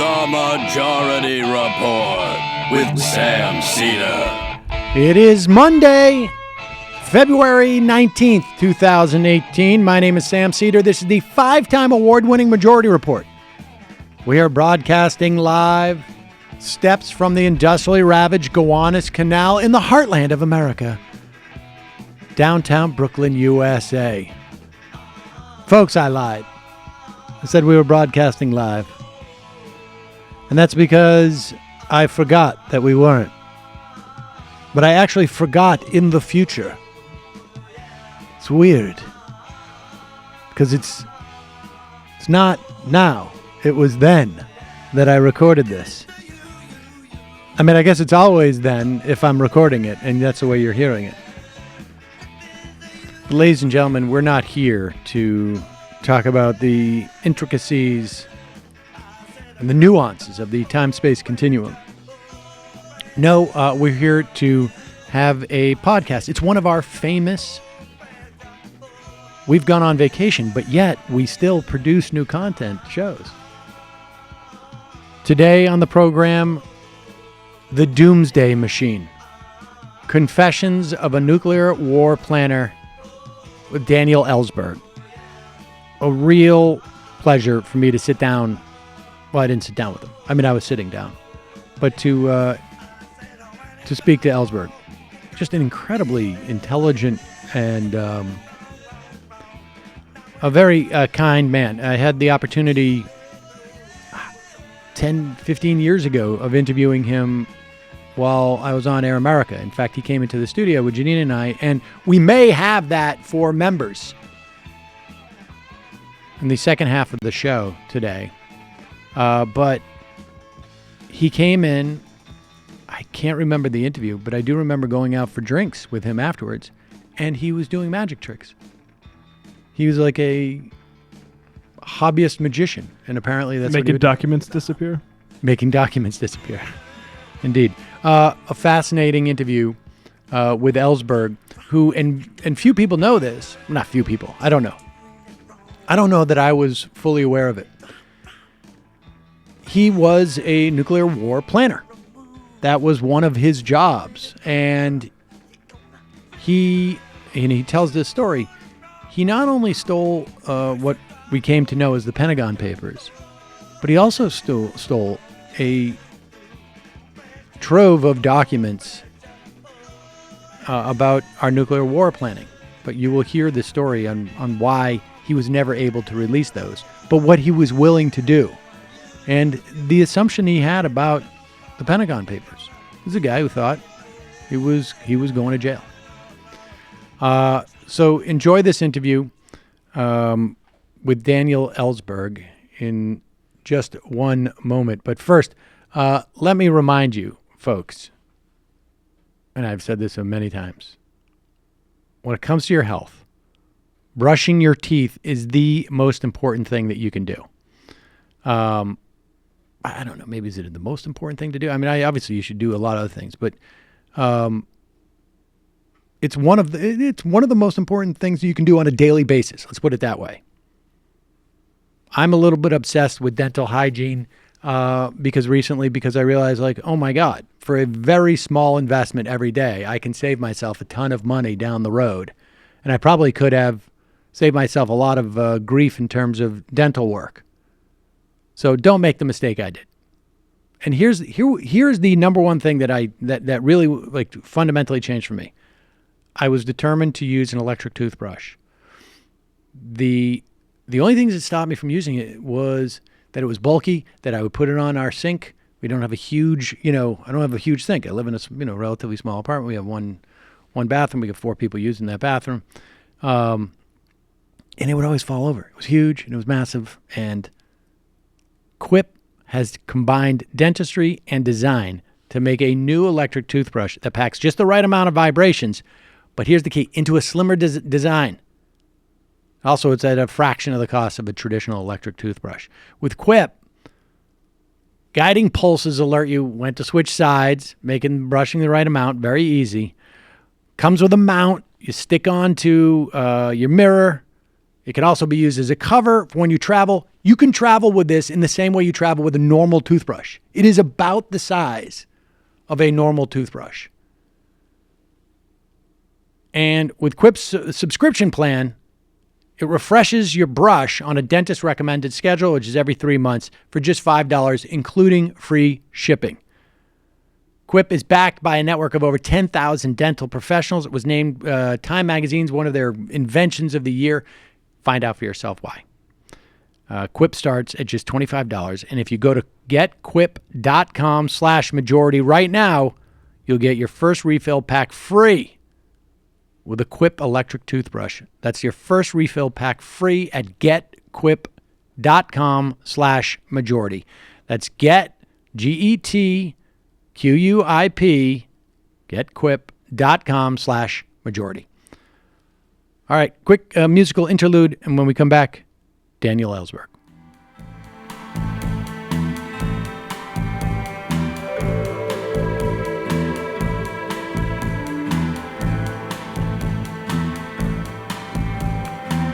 The Majority Report with Sam Seder. It is Monday, February 19th, 2018. My name is Sam Seder. This is the 5-time award-winning Majority Report. We are broadcasting live steps from the industrially ravaged Gowanus Canal in the heartland of America, downtown Brooklyn, USA. Folks, I lied. I said we were broadcasting live. And that's because I forgot that we weren't. But I actually forgot in the future. It's weird. Because it's not now. It was then that I recorded this. I mean, I guess it's always then if I'm recording it, and that's the way you're hearing it. But ladies and gentlemen, we're not here to talk about the intricacies and the nuances of the time-space continuum. No, we're here to have a podcast. It's one of our famous... We've gone on vacation, but yet we still produce new content shows. Today on the program, The Doomsday Machine. Confessions of a Nuclear War Planner with Daniel Ellsberg. A real pleasure for me to sit down. Well, I didn't sit down with him. I mean, I was sitting down. But to speak to Ellsberg. Just an incredibly intelligent and a very kind man. I had the opportunity 10, 15 years ago of interviewing him while I was on Air America. In fact, he came into the studio with Janine and I, and we may have that for members in the second half of the show today. But he came in, I can't remember the interview, but I do remember going out for drinks with him afterwards, and he was doing magic tricks. He was like a hobbyist magician, and apparently that's making documents disappear. Making documents disappear, indeed. A fascinating interview with Ellsberg, who and few people know this. Not few people. I don't know. I don't know that I was fully aware of it. He was a nuclear war planner. That was one of his jobs, and he tells this story. He not only stole what we came to know as the Pentagon Papers, but he also stole a trove of documents about our nuclear war planning. But you will hear the story on why he was never able to release those, but what he was willing to do. And the assumption he had about the Pentagon Papers. He was a guy who thought he was going to jail. So enjoy this interview with Daniel Ellsberg in just one moment. But first, let me remind you, folks, and I've said this so many times, when it comes to your health, brushing your teeth is the most important thing that you can do. I don't know, maybe is it the most important thing to do? I mean, obviously you should do a lot of other things, but it's one of the most important things you can do on a daily basis. Let's put it that way. I'm a little bit obsessed with dental hygiene because I realized, like, oh my God, for a very small investment every day, I can save myself a ton of money down the road. And I probably could have saved myself a lot of grief in terms of dental work. So don't make the mistake I did. And here's the number one thing that really like fundamentally changed for me. I was determined to use an electric toothbrush. The only things that stopped me from using it was that it was bulky, that I would put it on our sink. We don't have a huge, I don't have a huge sink. I live in a relatively small apartment. We have one bathroom. We have 4 people using that bathroom. And it would always fall over. It was huge and it was massive. And Quip has combined dentistry and design to make a new electric toothbrush that packs just the right amount of vibrations, but here's the key, into a slimmer design. Also, it's at a fraction of the cost of a traditional electric toothbrush. With Quip, guiding pulses alert you when to switch sides, making brushing the right amount very easy. Comes with a mount you stick onto your mirror. It can also be used as a cover for when you travel. You can travel with this in the same way you travel with a normal toothbrush. It is about the size of a normal toothbrush. And with Quip's subscription plan, it refreshes your brush on a dentist-recommended schedule, which is every 3 months, for just $5, including free shipping. Quip is backed by a network of over 10,000 dental professionals. It was named Time Magazine's one of their inventions of the year. Find out for yourself why. Quip starts at just $25. And if you go to getquip.com/majority right now, you'll get your first refill pack free with a Quip electric toothbrush. That's your first refill pack free at getquip.com/majority. That's GetQuip, getquip.com/majority. All right, quick musical interlude, and when we come back, Daniel Ellsberg.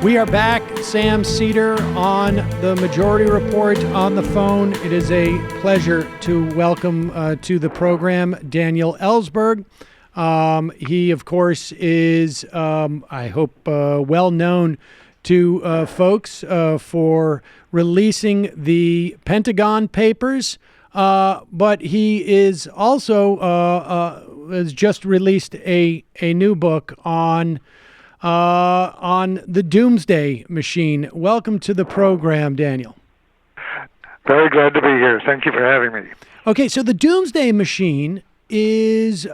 We are back. Sam Seder on the Majority Report on the phone. It is a pleasure to welcome to the program Daniel Ellsberg. He, of course, is, I hope, well known to folks for releasing the Pentagon Papers, but he is also has just released a new book on the Doomsday Machine. Welcome to the program, Daniel. Very glad to be here. Thank you for having me. Okay, so the Doomsday Machine is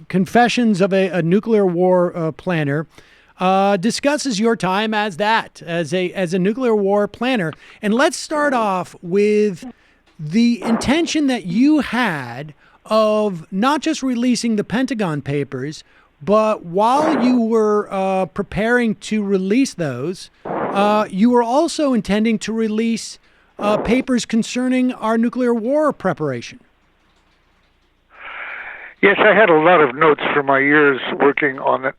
Confessions of a Nuclear War Planner. Discusses your time as a nuclear war planner. And let's start off with the intention that you had of not just releasing the Pentagon Papers, but while you were preparing to release those, you were also intending to release papers concerning our nuclear war preparation. Yes, I had a lot of notes from my years working on the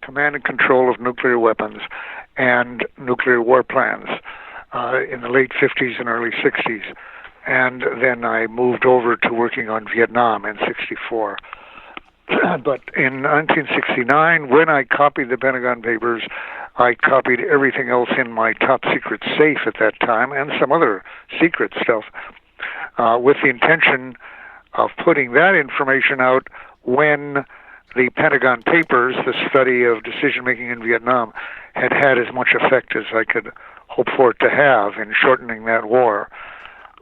command and control of nuclear weapons and nuclear war plans in the late 50s and early 60s. And then I moved over to working on Vietnam in 64. But in 1969, when I copied the Pentagon Papers, I copied everything else in my top secret safe at that time and some other secret stuff with the intention of putting that information out when the Pentagon Papers, the study of decision-making in Vietnam, had as much effect as I could hope for it to have in shortening that war.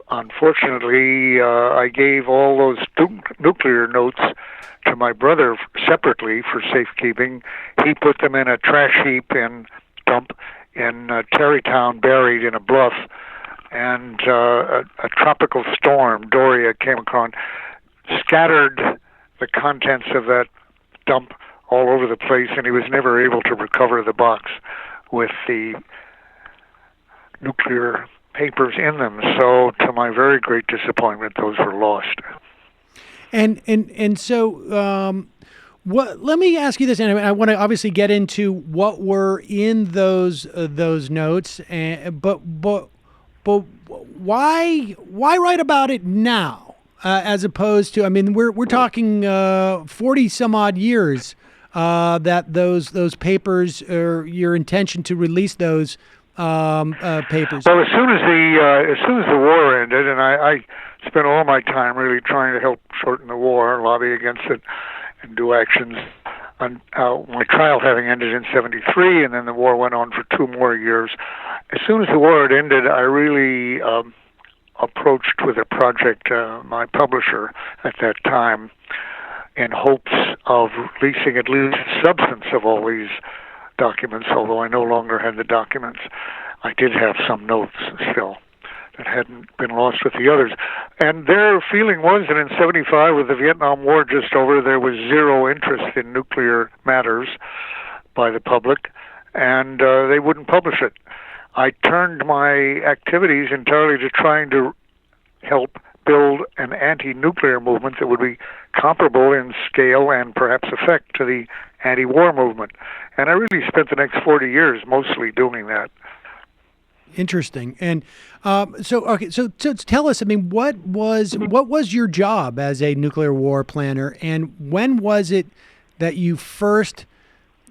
Unfortunately, I gave all those nuclear notes to my brother separately for safekeeping. He put them in a trash heap and dump in Tarrytown, buried in a bluff, and a tropical storm, Doria, came across, scattered the contents of that dump all over the place, and he was never able to recover the box with the nuclear papers in them. So, to my very great disappointment, those were lost. And so, let me ask you this, and I want to obviously get into what were in those notes, but why write about it now, as opposed to, I mean, we're talking 40 some odd years that those papers, or your intention to release those papers. Well, as soon as the war ended, and I spent all my time really trying to help shorten the war, lobby against it, and do actions. My trial having ended in '73, and then the war went on for 2 more years. As soon as the war had ended, I really approached with a project my publisher at that time, in hopes of releasing at least the substance of all these documents, although I no longer had the documents. I did have some notes still that hadn't been lost with the others. And their feeling was that in '75, with the Vietnam War just over, there was zero interest in nuclear matters by the public, and they wouldn't publish it. I turned my activities entirely to trying to help build an anti-nuclear movement that would be comparable in scale and perhaps effect to the anti-war movement. And I really spent the next 40 years mostly doing that. Interesting. And so tell us, I mean, what was your job as a nuclear war planner, and when was it that you first,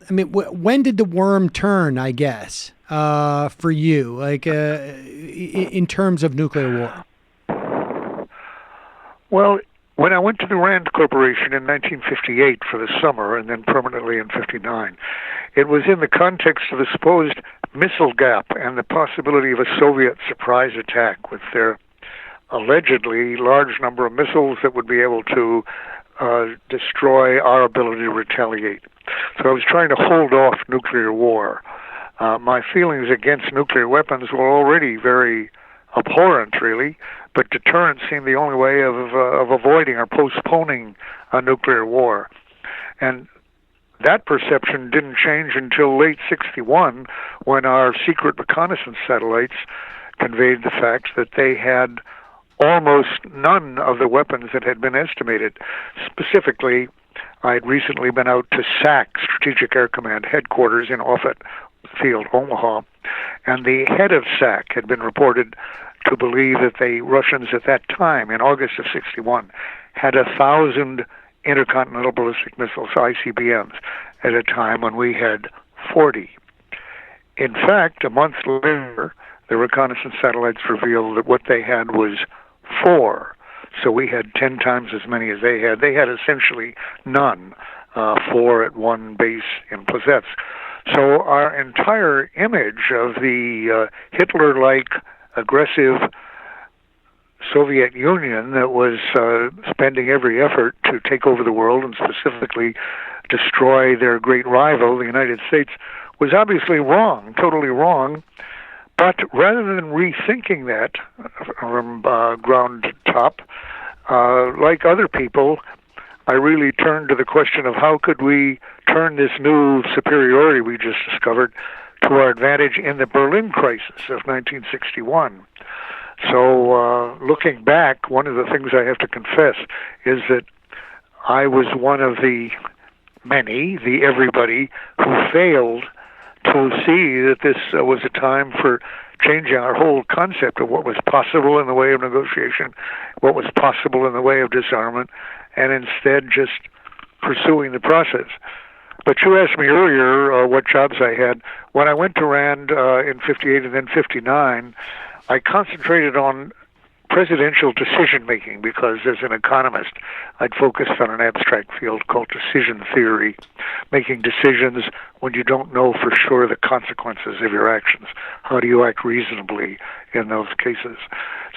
I mean, when did the worm turn, I guess, for you, like in terms of nuclear war? Well, when I went to the Rand Corporation in 1958 for the summer and then permanently in 59, it was in the context of the supposed missile gap and the possibility of a Soviet surprise attack with their allegedly large number of missiles that would be able to destroy our ability to retaliate. So I was trying to hold off nuclear war. My feelings against nuclear weapons were already very abhorrent, really, but deterrence seemed the only way of avoiding or postponing a nuclear war. And that perception didn't change until late 61, when our secret reconnaissance satellites conveyed the fact that they had almost none of the weapons that had been estimated. Specifically, I'd recently been out to SAC, Strategic Air Command headquarters in Offutt Field, Omaha, and the head of SAC had been reported to believe that the Russians at that time, in August of 61, had 1,000 intercontinental ballistic missiles, ICBMs, at a time when we had 40. In fact, a month later, the reconnaissance satellites revealed that what they had was 4. So we had 10 times as many as they had. They had essentially none, 4 at one base in Plesetsk. So our entire image of the Hitler-like aggressive Soviet Union that was spending every effort to take over the world and specifically destroy their great rival, the United States, was obviously wrong, totally wrong. But rather than rethinking that from ground top, like other people, I really turned to the question of how could we turn this new superiority we just discovered to our advantage in the Berlin crisis of 1961. So looking back, one of the things I have to confess is that I was one of the many, the everybody, who failed to see that this was a time for changing our whole concept of what was possible in the way of negotiation, what was possible in the way of disarmament, and instead just pursuing the process. But you asked me earlier what jobs I had. When I went to RAND in 58 and then 59, I concentrated on presidential decision-making because as an economist, I'd focused on an abstract field called decision theory, making decisions when you don't know for sure the consequences of your actions. How do you act reasonably in those cases?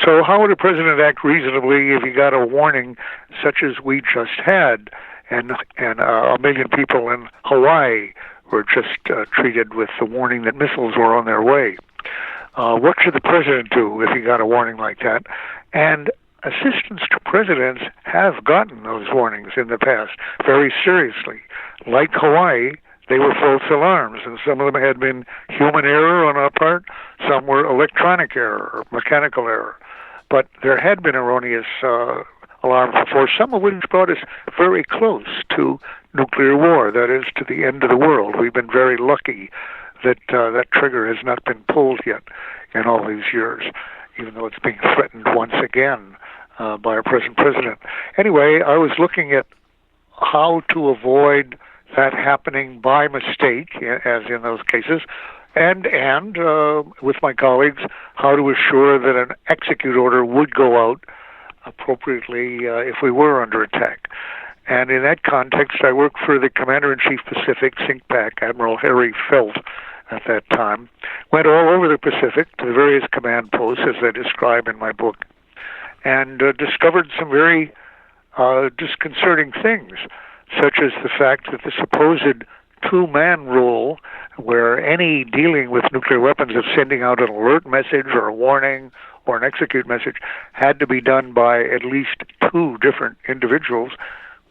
So how would a president act reasonably if he got a warning such as we just had, and 1 million people in Hawaii were just treated with the warning that missiles were on their way? What should the president do if he got a warning like that? And assistants to presidents have gotten those warnings in the past very seriously. Like Hawaii, they were false alarms, and some of them had been human error on our part, some were electronic error or mechanical error. But there had been erroneous alarms before, some of which brought us very close to nuclear war, that is, to the end of the world. We've been very lucky that that trigger has not been pulled yet in all these years, even though it's being threatened once again by our present president. Anyway, I was looking at how to avoid that happening by mistake, as in those cases, and with my colleagues, how to assure that an execute order would go out appropriately if we were under attack. And in that context, I worked for the Commander-in-Chief Pacific, SINCPAC, Admiral Harry Felt, at that time. Went all over the Pacific to the various command posts, as I describe in my book, and discovered some very disconcerting things, such as the fact that the supposed two-man rule, where any dealing with nuclear weapons of sending out an alert message or a warning or an execute message had to be done by at least 2 different individuals,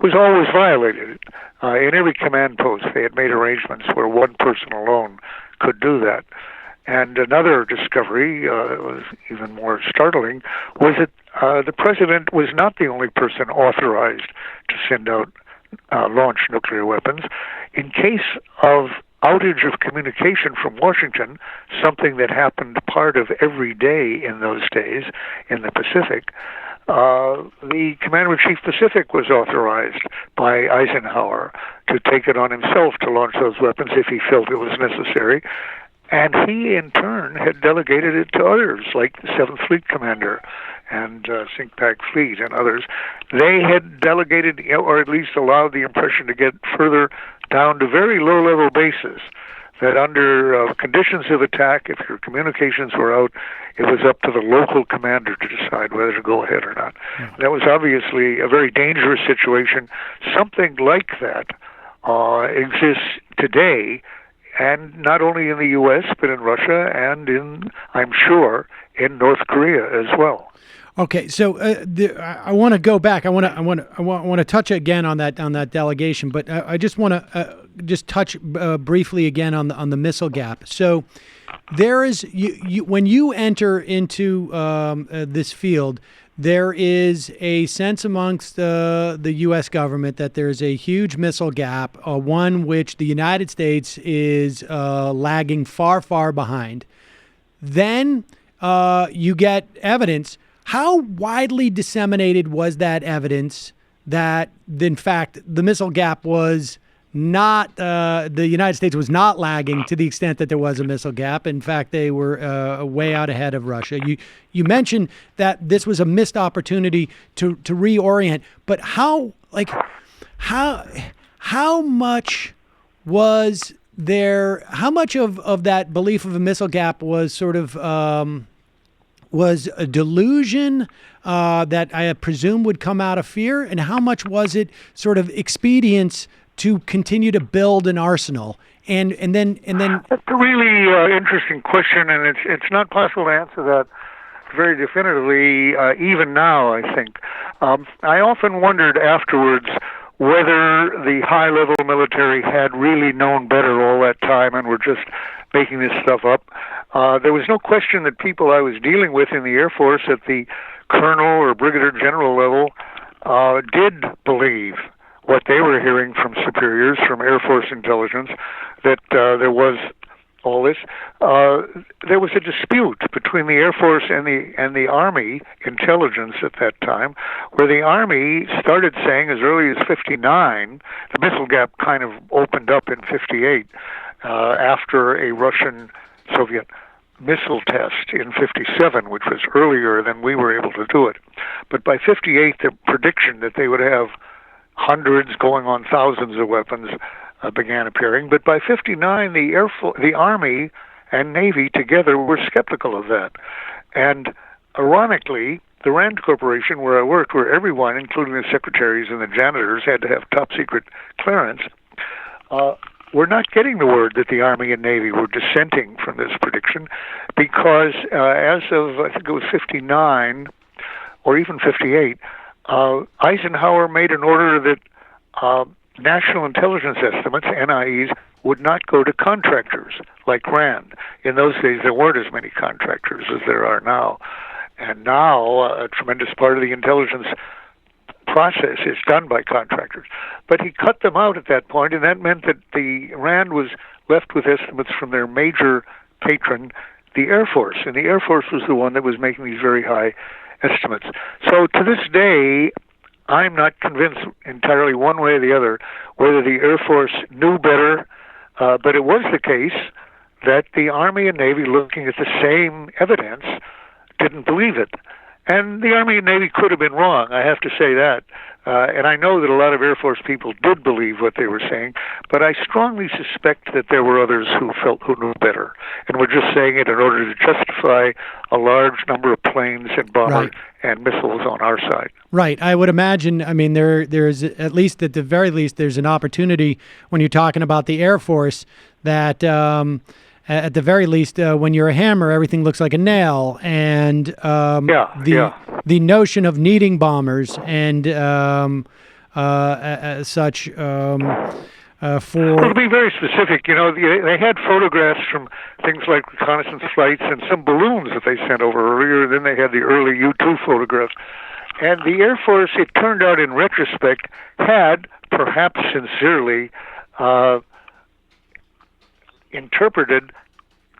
was always violated. In every command post, they had made arrangements where one person alone could do that. And another discovery, was even more startling, was that the president was not the only person authorized to send out launch nuclear weapons. In case of outage of communication from Washington, something that happened part of every day in those days in the Pacific, the Commander-in-Chief Pacific was authorized by Eisenhower to take it on himself to launch those weapons if he felt it was necessary. And he, in turn, had delegated it to others, like the 7th Fleet Commander and Sinkpak Fleet and others. They had delegated, or at least allowed the impression to get further down to very low-level bases, that under conditions of attack, if your communications were out, it was up to the local commander to decide whether to go ahead or not. That was obviously a very dangerous situation. Something like that exists today, and not only in the U.S., but in Russia and I'm sure, in North Korea as well. Okay, so I want to go back. I want to touch again on that delegation, but I just want to just touch briefly again on the missile gap. So there is when you enter into this field, there is a sense amongst the U.S. government that there is a huge missile gap, one which the United States is lagging far behind. Then you get evidence. How widely disseminated was that evidence that, in fact, the missile gap was not, the United States was not lagging to the extent that there was a missile gap? In fact, they were way out ahead of Russia. You mentioned that this was a missed opportunity to reorient, but how much was there, how much of that belief of a missile gap was sort of, was a delusion that I presume would come out of fear, and how much was it sort of expedience to continue to build an arsenal? And then that's a really interesting question, and it's not possible to answer that very definitively even now, I think. I often wondered afterwards whether the high-level military had really known better all that time and were just making this stuff up. There was no question that people I was dealing with in the Air Force at the colonel or brigadier general level did believe what they were hearing from superiors, from Air Force intelligence, that there was all this. There was a dispute between the Air Force and the Army intelligence at that time, where the Army started saying as early as 59, the missile gap kind of opened up in 58 after a Russian-Soviet missile test in 57, which was earlier than we were able to do it. But by 58, the prediction that they would have hundreds going on thousands of weapons began appearing. But by 59, the Army and Navy together were skeptical of that. And ironically, the RAND Corporation, where I worked, where everyone, including the secretaries and the janitors, had to have top-secret clearance, we're not getting the word that the Army and Navy were dissenting from this prediction, because as of, I think it was 59 or even 58, Eisenhower made an order that national intelligence estimates, NIEs, would not go to contractors like RAND. In those days, there weren't as many contractors as there are now. And now, a tremendous part of the intelligence process is done by contractors. But he cut them out at that point, and that meant that the RAND was left with estimates from their major patron, the Air Force. And the Air Force was the one that was making these very high estimates. So to this day, I'm not convinced entirely one way or the other whether the Air Force knew better, but it was the case that the Army and Navy, looking at the same evidence, didn't believe it. And the Army and Navy could have been wrong, I have to say that. And I know that a lot of Air Force people did believe what they were saying, but I strongly suspect that there were others who knew better, and were just saying it in order to justify a large number of planes and bombers and missiles on our side. Right. I would imagine, I mean, there's at least, at the very least, there's an opportunity when you're talking about the Air Force that at the very least, when you're a hammer, everything looks like a nail. And the notion of needing bombers and such Well, for. to be very specific, they had photographs from things like reconnaissance flights and some balloons that they sent over earlier. Then they had the early U-2 photographs. And the Air Force, it turned out in retrospect, had, perhaps sincerely, interpreted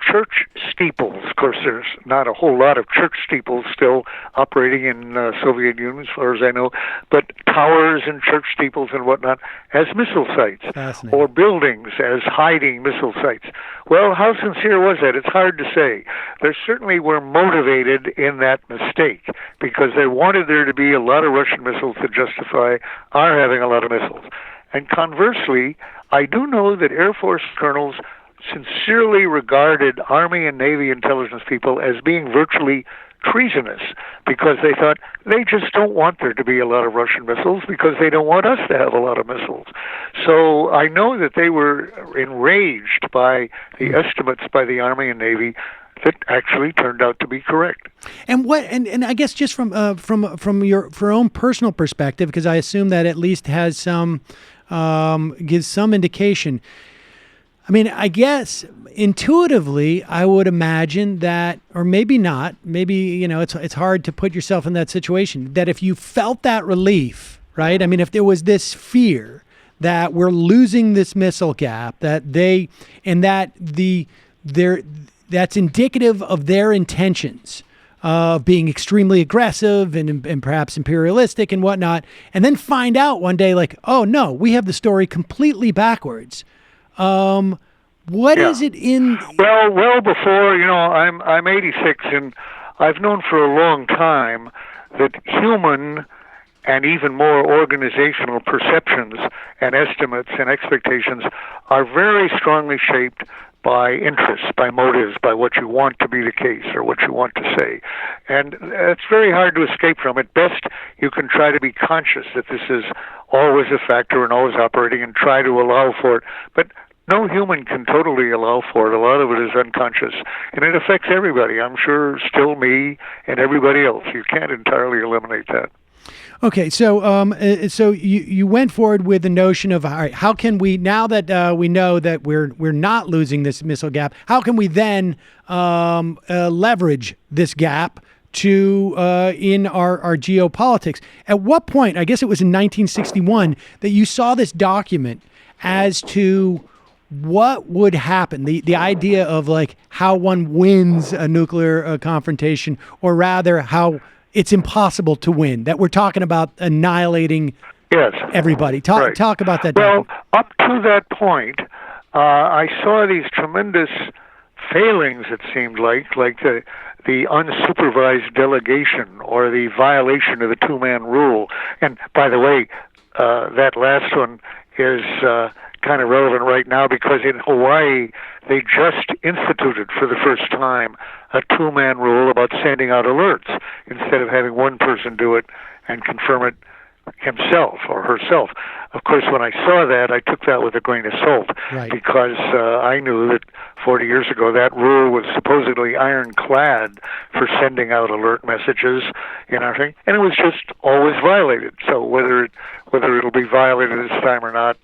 church steeples. Of course, there's not a whole lot of church steeples still operating in Soviet Union, as far as I know, but towers and church steeples and whatnot as missile sites, or buildings as hiding missile sites. Well, how sincere was that? It's hard to say. They certainly were motivated in that mistake because they wanted there to be a lot of Russian missiles to justify our having a lot of missiles. And conversely, I do know that Air Force colonels sincerely regarded Army and Navy intelligence people as being virtually treasonous because they thought they just don't want there to be a lot of Russian missiles because they don't want us to have a lot of missiles. So I know that they were enraged by the estimates by the Army and Navy that actually turned out to be correct. And I guess just from your own personal perspective, because I assume that at least has some gives some indication. I mean, I guess intuitively, I would imagine that, or maybe not, maybe, it's hard to put yourself in that situation, that if you felt that relief, right? I mean, if there was this fear that we're losing this missile gap, that's indicative of their intentions of being extremely aggressive and perhaps imperialistic and whatnot, and then find out one day like, oh no, we have the story completely backwards. What is it in? Well before, I'm 86, and I've known for a long time that human and even more organizational perceptions and estimates and expectations are very strongly shaped by interests, by motives, by what you want to be the case or what you want to say. And it's very hard to escape from. At best, you can try to be conscious that this is always a factor and always operating and try to allow for it. But no human can totally allow for it. A lot of it is unconscious, and it affects everybody. I'm sure still me and everybody else. You can't entirely eliminate that. Okay, so you went forward with the notion of, all right, how can we, now that we know that we're not losing this missile gap, how can we then leverage this gap to in our geopolitics? At what point, I guess it was in 1961, that you saw this document as to what would happen, the idea of like how one wins a nuclear confrontation, or rather how it's impossible to win, that we're talking about annihilating everybody. Talk about that. Well, up to that point, I saw these tremendous failings, it seemed like the unsupervised delegation or the violation of the two-man rule. And by the way, that last one is kind of relevant right now because in Hawaii, they just instituted for the first time a two-man rule about sending out alerts instead of having one person do it and confirm it himself or herself. Of course, when I saw that, I took that with a grain of salt, right, because I knew that 40 years ago that rule was supposedly ironclad for sending out alert messages in our thing, and it was just always violated. So whether it'll be violated this time or not,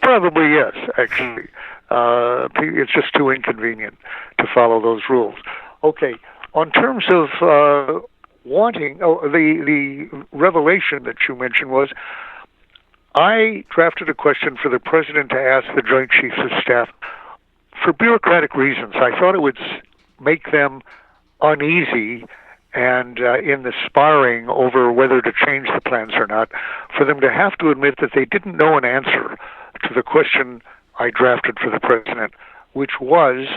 probably yes, actually. It's just too inconvenient to follow those rules. Okay, on terms of the revelation that you mentioned was, I drafted a question for the President to ask the Joint Chiefs of Staff for bureaucratic reasons. I thought it would make them uneasy and in the sparring over whether to change the plans or not, for them to have to admit that they didn't know an answer to the question I drafted for the President, which was,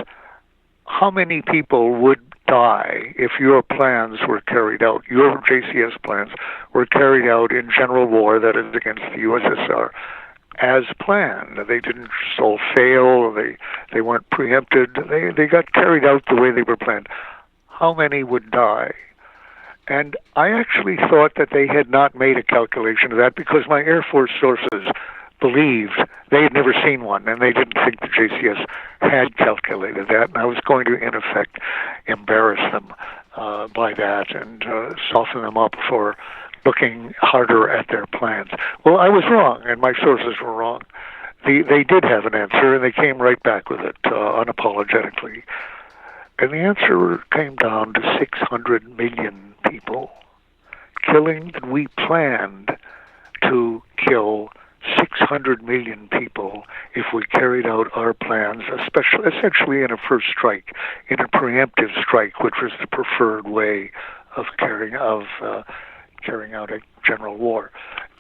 how many people would die if your plans were carried out, your JCS plans were carried out in general war, that is against the USSR, as planned? They didn't just all fail, they weren't preempted, they got carried out the way they were planned. How many would die? And I actually thought that they had not made a calculation of that because my Air Force sources believed they had never seen one, and they didn't think the JCS had calculated that, and I was going to, in effect, embarrass them by that and soften them up for looking harder at their plans. Well, I was wrong, and my sources were wrong. they did have an answer, and they came right back with it unapologetically. And the answer came down to 600 million people, killing that we planned to kill 600 million people if we carried out our plans, especially, essentially in a first strike, in a preemptive strike, which was the preferred way of carrying out a general war.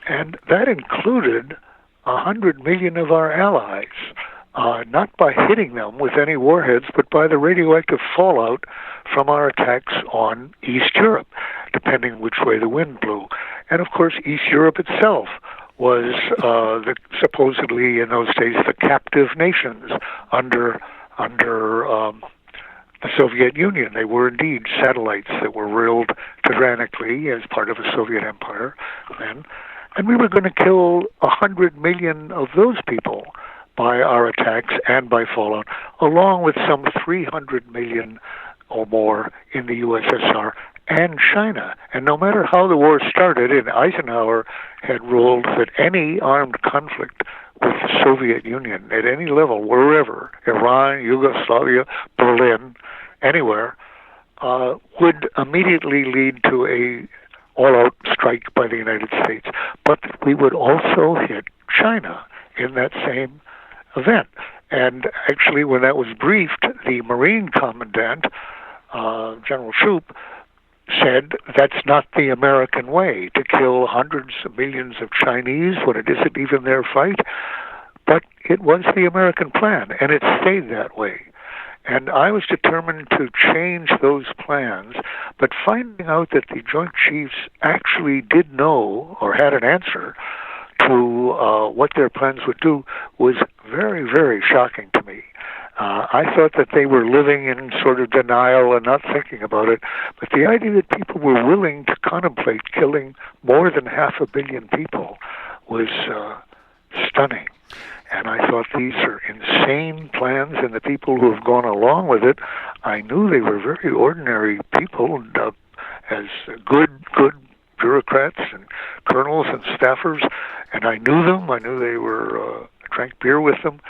And that included 100 million of our allies, not by hitting them with any warheads, but by the radioactive fallout from our attacks on East Europe, depending which way the wind blew. And of course, East Europe itself was supposedly in those days the captive nations under the Soviet Union. They were indeed satellites that were ruled tyrannically as part of a Soviet empire then. And we were going to kill 100 million of those people by our attacks and by fallout, along with some 300 million or more in the USSR and China. And no matter how the war started, and Eisenhower had ruled that any armed conflict with the Soviet Union at any level, wherever, Iran, Yugoslavia, Berlin, anywhere, would immediately lead to a all-out strike by the United States. But we would also hit China in that same event. And actually, when that was briefed, the Marine Commandant, General Shoup, said that's not the American way, to kill hundreds of millions of Chinese when it isn't even their fight. But it was the American plan, and it stayed that way. And I was determined to change those plans, but finding out that the Joint Chiefs actually did know or had an answer to what their plans would do was very, very shocking to me. I thought that they were living in sort of denial and not thinking about it, but the idea that people were willing to contemplate killing more than 500 million people was stunning. And I thought, these are insane plans, and the people who have gone along with it, I knew they were very ordinary people, as good bureaucrats and colonels and staffers, and I knew them. I knew they were, drank beer with them.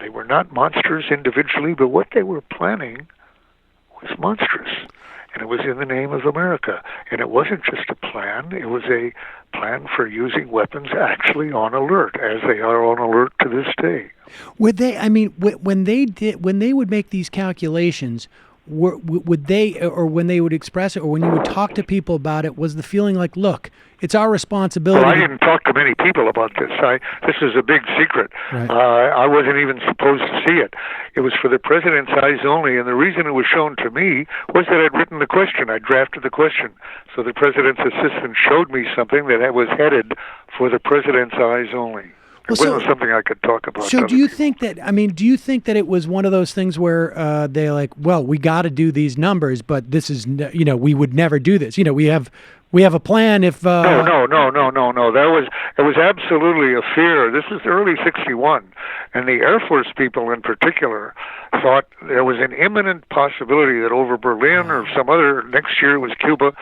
They were not monsters individually, but what they were planning was monstrous. And it was in the name of America. And it wasn't just a plan, it was a plan for using weapons actually on alert, as they are on alert to this day. Would they, I mean, when they would make these calculations, would they, or when they would express it, or when you would talk to people about it, was the feeling like, look, it's our responsibility? Well, I didn't talk to many people about this. This is a big secret. Right. I wasn't even supposed to see it. It was for the president's eyes only, and the reason it was shown to me was that I'd written the question. I drafted the question. So the president's assistant showed me something that was headed for the president's eyes only. It wasn't something I could talk about. So do you think that, do you think that it was one of those things where they're like, well, we got to do these numbers, but this is, we would never do this. We have a plan if... No. It was absolutely a fear. This is early 1961, and the Air Force people in particular thought there was an imminent possibility that over Berlin or some other, next year it was Cuba,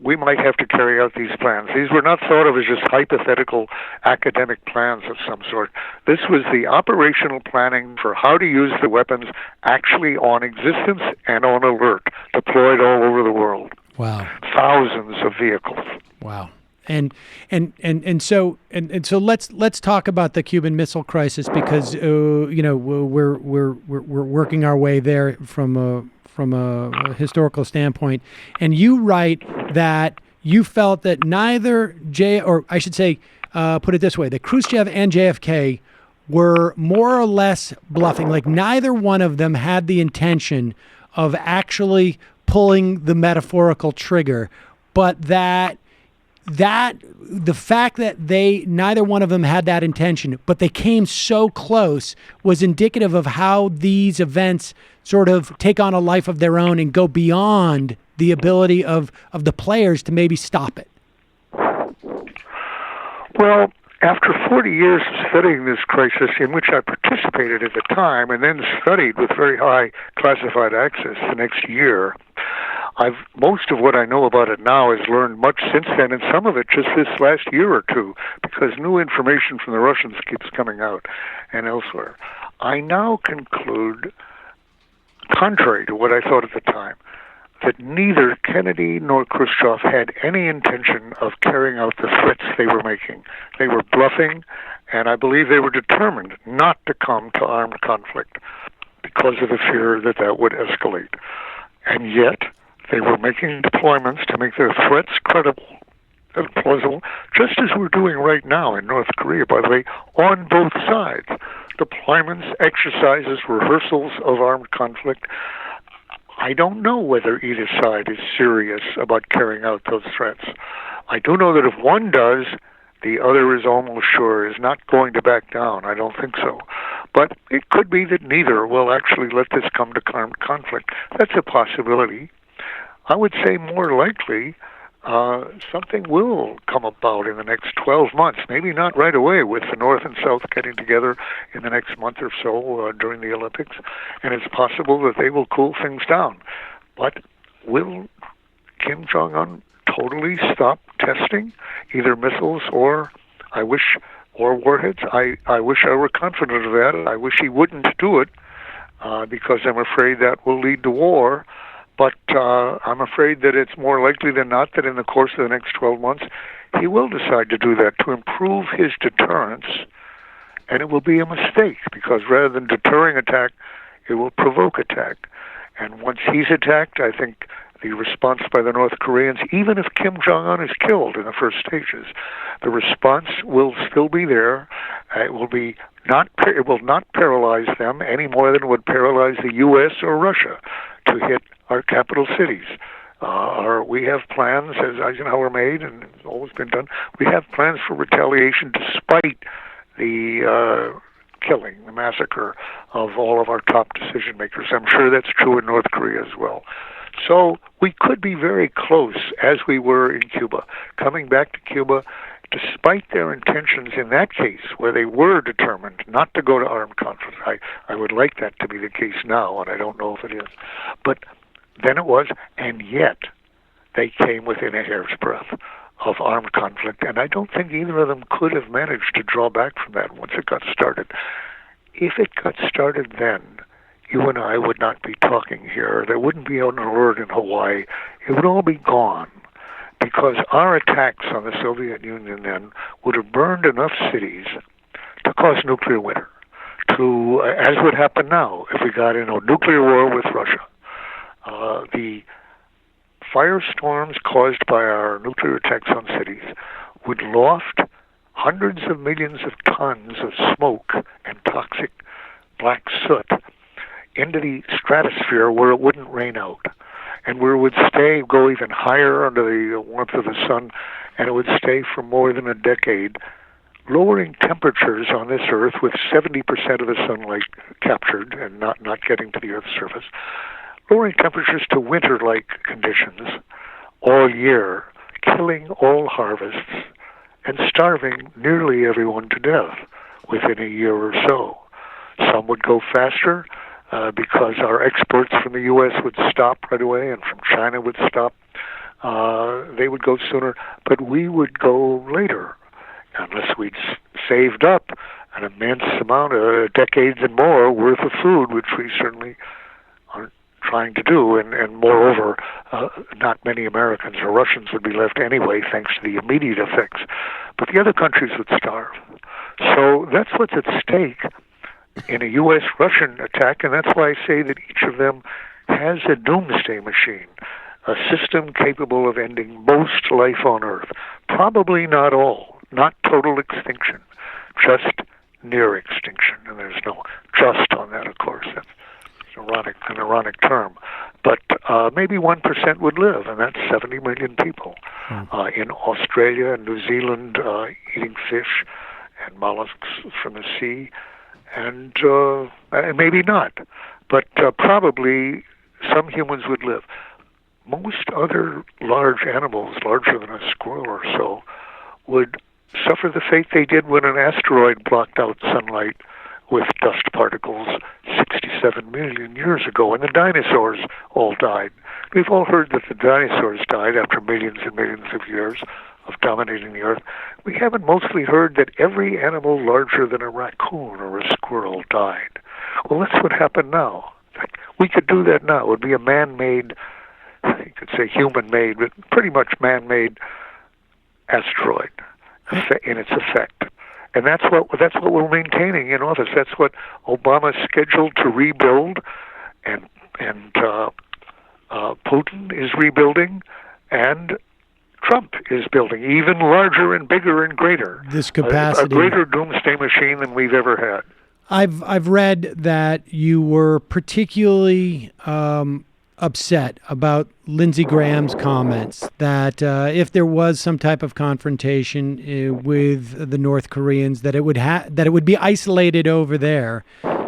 we might have to carry out these plans. These were not thought of as just hypothetical academic plans of some sort. This was the operational planning for how to use the weapons actually on existence and on alert, deployed all over the world. Wow. Thousands of vehicles. Wow. And so let's talk about the Cuban Missile Crisis, because we're working our way there from a historical standpoint. And you write that you felt that neither put it this way, that Khrushchev and JFK were more or less bluffing. Like, neither one of them had the intention of actually pulling the metaphorical trigger, but that the fact that neither one of them had that intention, but they came so close, was indicative of how these events sort of take on a life of their own and go beyond the ability of the players to maybe stop it. Well, after 40 years of studying this crisis, in which I participated at the time and then studied with very high classified access the next year, most of what I know about it now is learned much since then, and some of it just this last year or two, because new information from the Russians keeps coming out and elsewhere. I now conclude, contrary to what I thought at the time, that neither Kennedy nor Khrushchev had any intention of carrying out the threats they were making. They were bluffing, and I believe they were determined not to come to armed conflict because of the fear that that would escalate. And yet, they were making deployments to make their threats credible and plausible, just as we're doing right now in North Korea, by the way, on both sides. Deployments, exercises, rehearsals of armed conflict. I don't know whether either side is serious about carrying out those threats. I do know that if one does, the other is almost sure is not going to back down. I don't think so. But it could be that neither will actually let this come to armed conflict. That's a possibility. I would say more likely something will come about in the next 12 months, maybe not right away with the North and South getting together in the next month or so during the Olympics, and it's possible that they will cool things down. But will Kim Jong-un totally stop testing either missiles or warheads? I wish I were confident of that. I wish he wouldn't do it because I'm afraid that will lead to war. But I'm afraid that it's more likely than not that in the course of the next 12 months, he will decide to do that to improve his deterrence, and it will be a mistake because rather than deterring attack, it will provoke attack. And once he's attacked, I think the response by the North Koreans, even if Kim Jong-un is killed in the first stages, the response will still be there. It will not paralyze them any more than it would paralyze the U.S. or Russia to hit our capital cities. We have plans, as Eisenhower made, and it's always been done, we have plans for retaliation despite the killing, the massacre of all of our top decision makers. I'm sure that's true in North Korea as well. So we could be very close, as we were in Cuba, coming back to Cuba, despite their intentions in that case, where they were determined not to go to armed conflict. I would like that to be the case now, and I don't know if it is. But then it was, and yet they came within a hair's breadth of armed conflict, and I don't think either of them could have managed to draw back from that once it got started. If it got started then, you and I would not be talking here. There wouldn't be an alert in Hawaii. It would all be gone, because our attacks on the Soviet Union then would have burned enough cities to cause nuclear winter, as would happen now if we got in a nuclear war with Russia. The firestorms caused by our nuclear attacks on cities would loft hundreds of millions of tons of smoke and toxic black soot into the stratosphere where it wouldn't rain out, and where it would go even higher under the warmth of the sun, and it would stay for more than a decade, lowering temperatures on this Earth with 70% of the sunlight captured and not getting to the Earth's surface, lowering temperatures to winter-like conditions all year, killing all harvests, and starving nearly everyone to death within a year or so. Some would go faster, because our exports from the U.S. would stop right away and from China would stop. They would go sooner, but we would go later unless we'd saved up an immense amount of decades and more worth of food, which we certainly aren't trying to do. And moreover, not many Americans or Russians would be left anyway, thanks to the immediate effects. But the other countries would starve. So that's what's at stake in a U.S.-Russian attack, and that's why I say that each of them has a doomsday machine, a system capable of ending most life on Earth. Probably not all, not total extinction, just near extinction. And there's no just on that, of course. That's an ironic term. But maybe 1% would live, and that's 70 million people. In Australia and New Zealand, eating fish and mollusks from the sea, and maybe not, but probably some humans would live. Most other large animals, larger than a squirrel or so, would suffer the fate they did when an asteroid blocked out sunlight with dust particles 67 million years ago, and the dinosaurs all died. We've all heard that the dinosaurs died after millions and millions of years of dominating the Earth. We haven't mostly heard that every animal larger than a raccoon or a squirrel died. Well, that's what happened now. We could do that now. It would be a man-made, you could say human-made, but pretty much man-made asteroid in its effect. And that's what we're maintaining in office. That's what Obama's scheduled to rebuild, and Putin is rebuilding, and Trump is building even larger and bigger and greater. This capacity, a greater doomsday machine than we've ever had. I've read that you were particularly upset about Lindsey Graham's comments that if there was some type of confrontation with the North Koreans, that it would be isolated over there.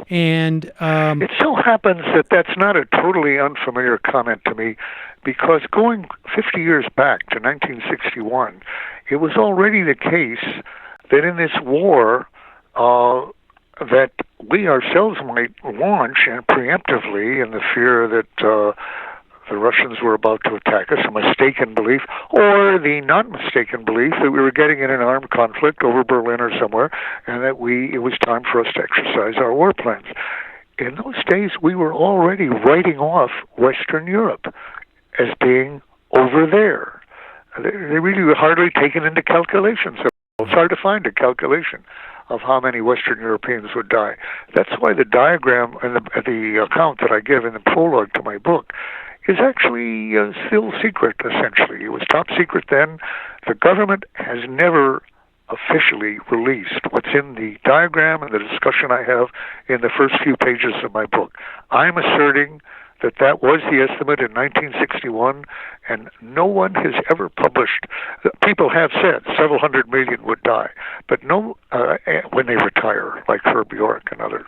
And it so happens that that's not a totally unfamiliar comment to me, because going 50 years back to 1961, it was already the case that in this war that we ourselves might launch, and preemptively, in the fear that the Russians were about to attack us, a mistaken belief, or the not mistaken belief that we were getting in an armed conflict over Berlin or somewhere, and that it was time for us to exercise our war plans. In those days, we were already writing off Western Europe as being over there. They really were hardly taken into calculations. It's hard to find a calculation of how many Western Europeans would die. That's why the diagram and the account that I give in the prologue to my book is actually still secret, essentially. It was top secret then. The government has never officially released what's in the diagram and the discussion I have in the first few pages of my book. I'm asserting that that was the estimate in 1961, and no one has ever published. People have said several hundred million would die, but no, when they retire, like Herb York and others.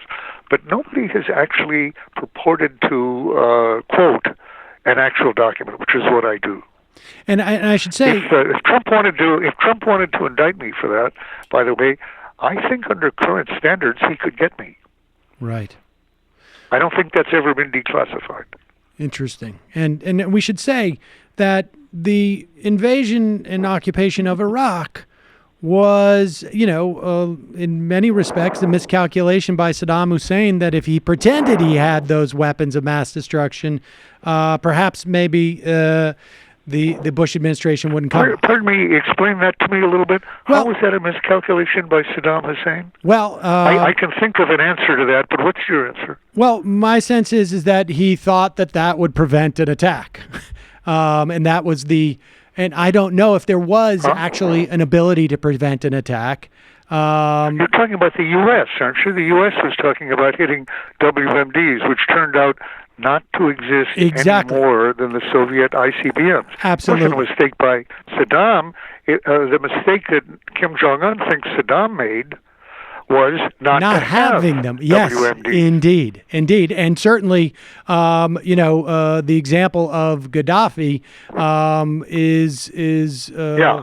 But nobody has actually purported to quote an actual document, which is what I do. And I should say, if Trump wanted to indict me for that, by the way, I think under current standards he could get me. Right. I don't think that's ever been declassified. Interesting. And we should say that the invasion and occupation of Iraq was, in many respects, a miscalculation by Saddam Hussein, that if he pretended he had those weapons of mass destruction, perhaps maybe the Bush administration wouldn't come. Pardon me, explain that to me a little bit. How was that a miscalculation by Saddam Hussein? Well, I can think of an answer to that, but what's your answer? Well, my sense is that he thought that would prevent an attack. And that was and I don't know if there was actually an ability to prevent an attack. You're talking about the U.S., aren't you? The U.S. was talking about hitting WMDs, which turned out not to exist any more than the Soviet ICBMs. Absolutely. It wasn't a mistake by Saddam. The mistake that Kim Jong-un thinks Saddam made was not having them. Yes, WMDs. Indeed. And certainly, the example of Gaddafi is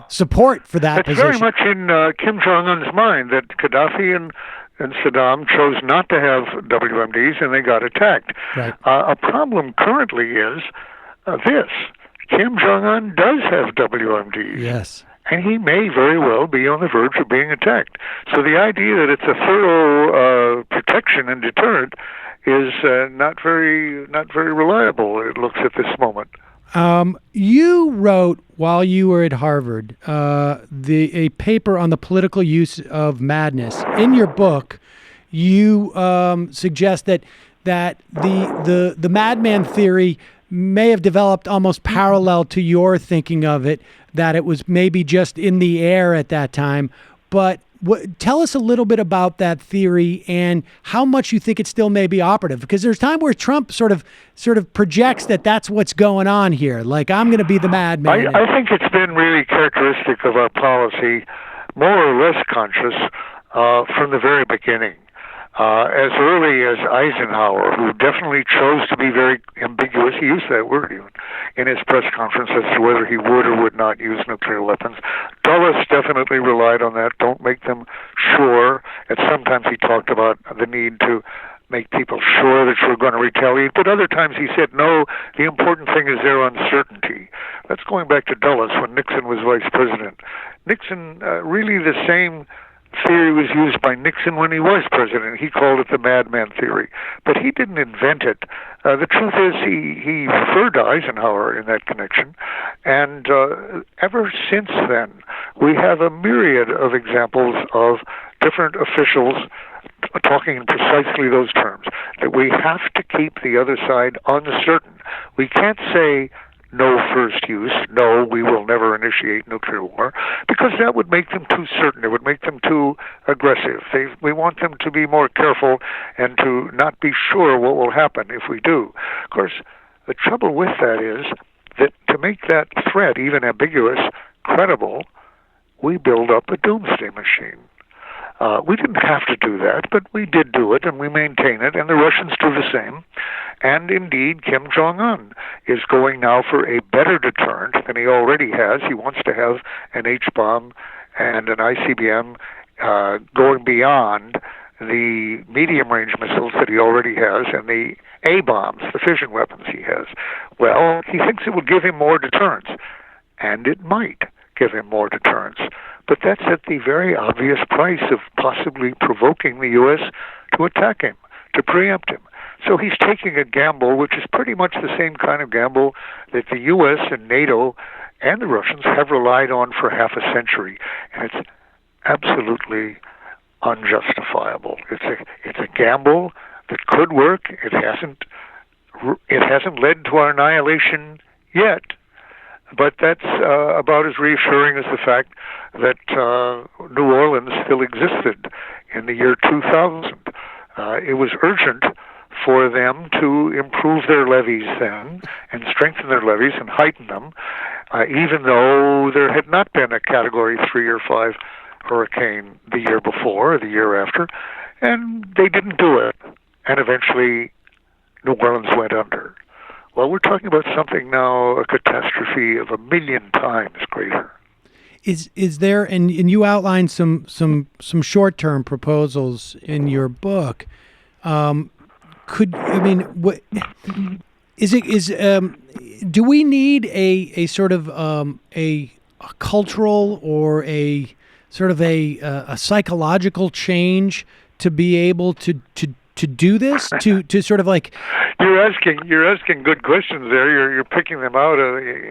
support for that position. It's very much in Kim Jong-un's mind that Gaddafi and Saddam chose not to have WMDs, and they got attacked. Right. A problem currently is this. Kim Jong-un does have WMDs. Yes. And he may very well be on the verge of being attacked. So the idea that it's a thorough protection and deterrent is not very reliable, it looks at this moment. You wrote, while you were at Harvard, a paper on the political use of madness. In your book, you suggest that the madman theory may have developed almost parallel to your thinking of it, that it was maybe just in the air at that time. But tell us a little bit about that theory and how much you think it still may be operative, because there's time where Trump sort of projects that that's what's going on here. Like, I'm going to be the madman. I think it's been really characteristic of our policy, more or less conscious, from the very beginning. as early as Eisenhower, who definitely chose to be very ambiguous, he used that word even, in his press conference as to whether he would or would not use nuclear weapons. Dulles definitely relied on that. Don't make them sure. And sometimes he talked about the need to make people sure that you're going to retaliate. But other times he said, no, the important thing is their uncertainty. That's going back to Dulles when Nixon was vice president. Nixon, really the same theory was used by Nixon when he was president. He called it the madman theory. But he didn't invent it. The truth is he referred to Eisenhower in that connection. And ever since then, we have a myriad of examples of different officials talking in precisely those terms, that we have to keep the other side uncertain. We can't say no first use, no, we will never initiate nuclear war, because that would make them too certain. It would make them too aggressive. We want them to be more careful and to not be sure what will happen if we do. Of course, the trouble with that is that to make that threat, even ambiguous, credible, we build up a doomsday machine. We didn't have to do that, but we did do it, and we maintain it, and the Russians do the same. And indeed, Kim Jong-un is going now for a better deterrent than he already has. He wants to have an H-bomb and an ICBM going beyond the medium-range missiles that he already has and the A-bombs, the fission weapons he has. Well, he thinks it will give him more deterrence, and it might give him more deterrence. But that's at the very obvious price of possibly provoking the U.S. to attack him, to preempt him. So he's taking a gamble, which is pretty much the same kind of gamble that the U.S. and NATO and the Russians have relied on for half a century. And it's absolutely unjustifiable. It's a gamble that could work. It hasn't led to our annihilation yet. But that's about as reassuring as the fact that New Orleans still existed in the year 2000. It was urgent for them to improve their levees then and strengthen their levees and heighten them, even though there had not been a Category 3 or 5 hurricane the year before or the year after, and they didn't do it. And eventually New Orleans went under. Well, we're talking about something now, a catastrophe of 1 million times greater. Is there, and you outlined some short-term proposals in your book. Do we need a sort of a cultural or a sort of a psychological change to be able to do this, to sort of like? You're asking good questions there. You're picking them out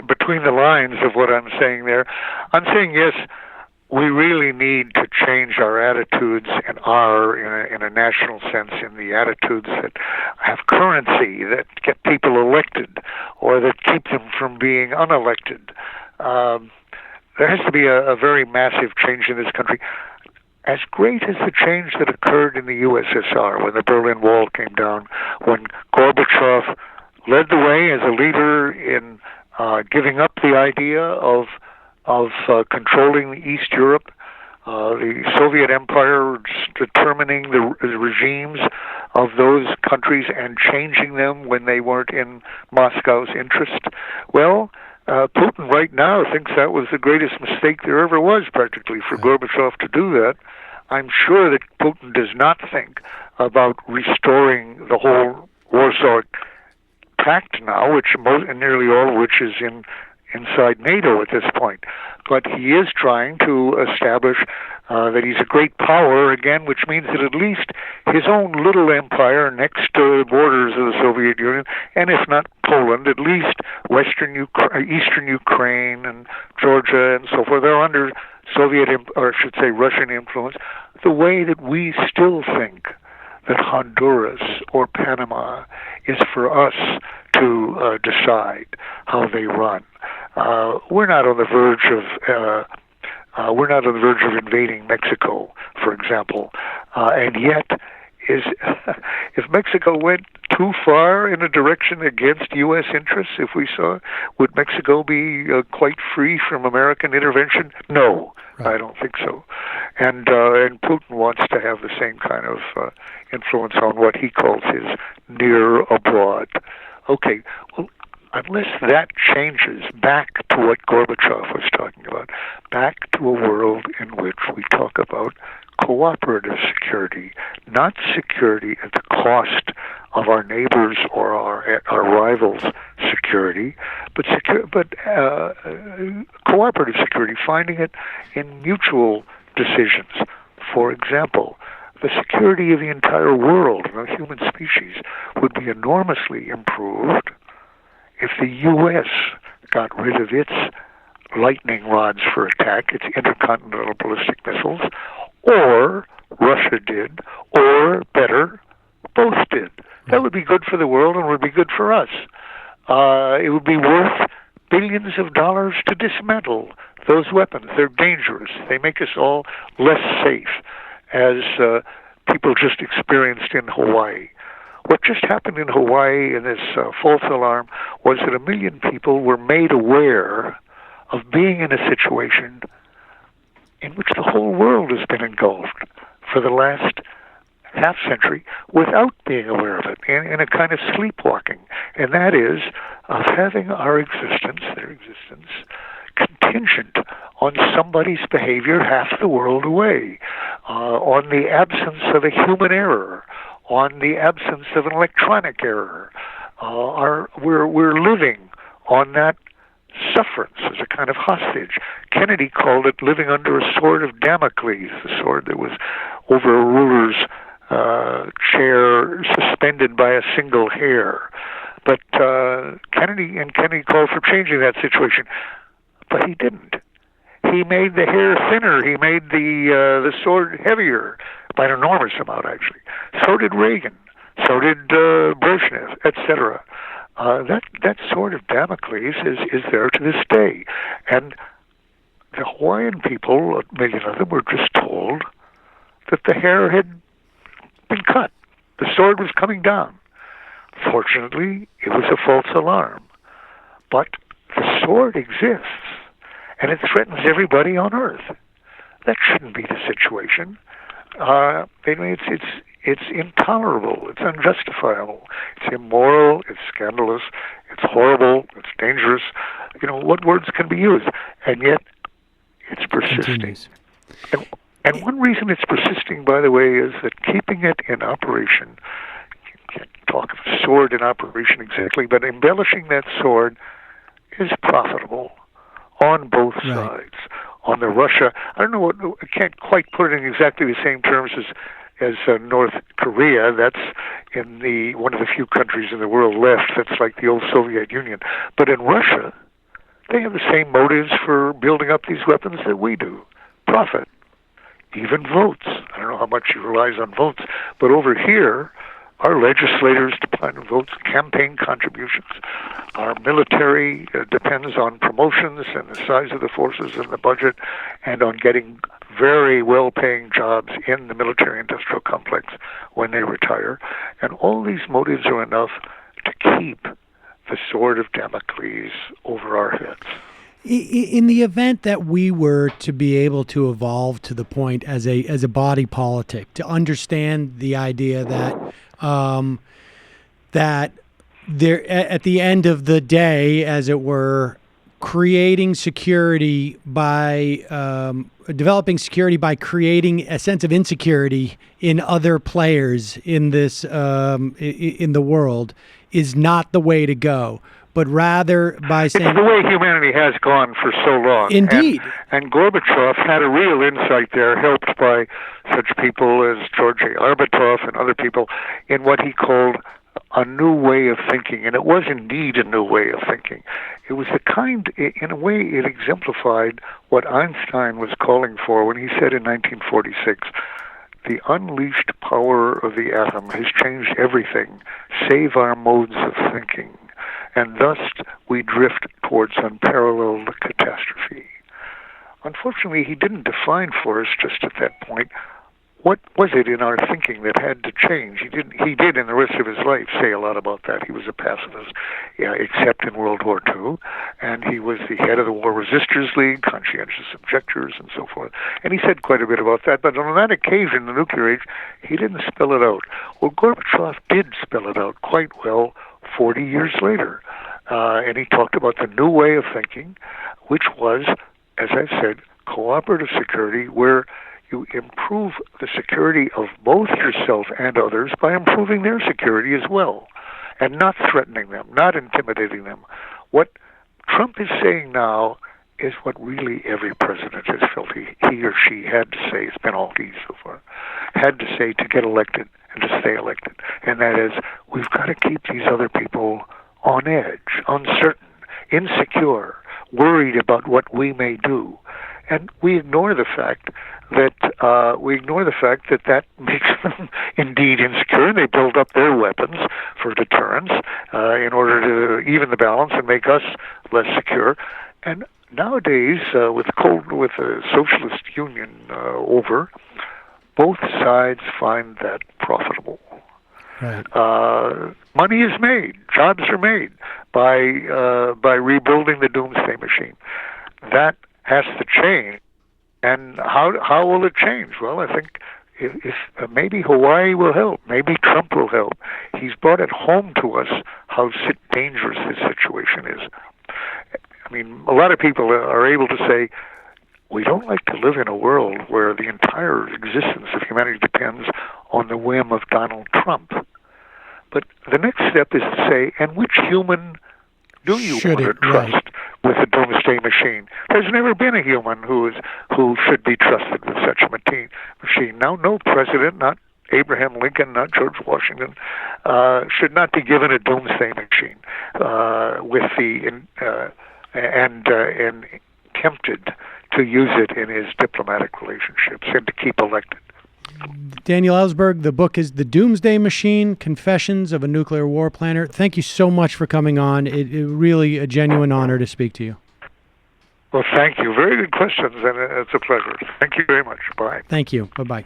between the lines of what I'm saying there. I'm saying yes, we really need to change our attitudes and in a national sense, in the attitudes that have currency, that get people elected or that keep them from being unelected. There has to be a very massive change in this country. As great as the change that occurred in the USSR when the Berlin Wall came down, when Gorbachev led the way as a leader in giving up the idea of controlling East Europe, the Soviet Empire determining the regimes of those countries and changing them when they weren't in Moscow's interest. Well, Putin right now thinks that was the greatest mistake there ever was, practically, for Gorbachev to do that. I'm sure that Putin does not think about restoring the whole Warsaw Pact now, which nearly all of which is inside NATO at this point. But he is trying to establish that he's a great power again, which means that at least his own little empire next to the borders of the Soviet Union, and if not Poland, at least Eastern Ukraine and Georgia and so forth, they're under Russian influence, the way that we still think that Honduras or Panama is for us to decide how they run. We're not on the verge of invading Mexico, for example, and yet if Mexico went too far in a direction against U.S. interests, if we saw, would Mexico be quite free from American intervention? No, right. I don't think so. and Putin wants to have the same kind of influence on what he calls his near abroad. Okay, well, unless that changes back to what Gorbachev was talking about, back to a world in which we talk about cooperative security, not security at the cost of our neighbors or our rivals' security, but cooperative security, finding it in mutual decisions. For example, the security of the entire world and the human species would be enormously improved if the U.S. got rid of its lightning rods for attack, its intercontinental ballistic missiles, or Russia did, or better, both did. That would be good for the world and would be good for us. It would be worth billions of dollars to dismantle those weapons. They're dangerous. They make us all less safe, as people just experienced in Hawaii. What just happened in Hawaii in this false alarm was that 1 million people were made aware of being in a situation in which the whole world has been engulfed for the last half century without being aware of it, in a kind of sleepwalking. And that is of having our existence, their existence, contingent on somebody's behavior half the world away, on the absence of a human error, on the absence of an electronic error. We're living on that sufferance as a kind of hostage. Kennedy called it living under a sword of Damocles, the sword that was over a ruler's chair, suspended by a single hair. But Kennedy called for changing that situation, but he didn't. He made the hair thinner. He made the sword heavier by an enormous amount, actually. So did Reagan. So did Brezhnev, etc. That sword of Damocles is there to this day. And the Hawaiian people, 1 million of them, were just told that the hair had been cut. The sword was coming down. Fortunately, it was a false alarm. But the sword exists, and it threatens everybody on Earth. That shouldn't be the situation. It's intolerable. It's unjustifiable. It's immoral. It's scandalous. It's horrible. It's dangerous. What words can be used? And yet, it's persisting. And one reason it's persisting, by the way, is that keeping it in operation, you can't talk of a sword in operation exactly, but embellishing that sword is profitable on both sides. On the Russia, I can't quite put it in exactly the same terms as North Korea. That's in one of the few countries in the world left that's like the old Soviet Union. But in Russia, they have the same motives for building up these weapons that we do. Profit. Even votes. I don't know how much he relies on votes, but over here, our legislators depend on votes, campaign contributions. Our military depends on promotions and the size of the forces and the budget, and on getting very well-paying jobs in the military-industrial complex when they retire. And all these motives are enough to keep the sword of Damocles over our heads. In the event that we were to be able to evolve to the point as a body politic, to understand the idea that that there, at the end of the day, as it were, creating security by developing security by creating a sense of insecurity in other players in this in the world is not the way to go. But rather by saying... It's the way humanity has gone for so long. Indeed. And Gorbachev had a real insight there, helped by such people as Georgy Arbatov and other people, in what he called a new way of thinking. And it was indeed a new way of thinking. It was the kind, in a way, it exemplified what Einstein was calling for when he said in 1946, "The unleashed power of the atom has changed everything, save our modes of thinking. And thus we drift towards unparalleled catastrophe." Unfortunately, he didn't define for us just at that point what was it in our thinking that had to change? He did in the rest of his life say a lot about that. He was a pacifist, except in World War II, and he was the head of the War Resisters League, conscientious objectors, and so forth. And he said quite a bit about that. But on that occasion, the nuclear age, he didn't spell it out. Well, Gorbachev did spell it out quite well 40 years later. And he talked about the new way of thinking, which was, as I've said, cooperative security, where you improve the security of both yourself and others by improving their security as well, and not threatening them, not intimidating them. What Trump is saying now is what really every president has felt he or she had to say. It's been all he so far. Had to say to get elected and to stay elected. And that is, we've got to keep these other people on edge, uncertain, insecure, worried about what we may do. And we ignore the fact that that makes them indeed insecure, and they build up their weapons for deterrence in order to even the balance and make us less secure. And nowadays, with the socialist union over, both sides find that profitable. Right. Money is made, jobs are made by rebuilding the doomsday machine. That has to change. And how will it change? Well, I think if maybe Hawaii will help, maybe Trump will help. He's brought it home to us how dangerous this situation is. I mean, a lot of people are able to say, we don't like to live in a world where the entire existence of humanity depends on the whim of Donald Trump. But the next step is to say, and which human do you want to trust with the doomsday machine? There's never been a human who should be trusted with such a machine. Now, no president, not Abraham Lincoln, not George Washington, should not be given a doomsday machine and tempted to use it in his diplomatic relationships and to keep elected. Daniel Ellsberg, the book is The Doomsday Machine, Confessions of a Nuclear War Planner. Thank you so much for coming on. It really a genuine honor to speak to you. Well, thank you. Very good questions, and it's a pleasure. Thank you very much. Bye. Thank you. Bye-bye.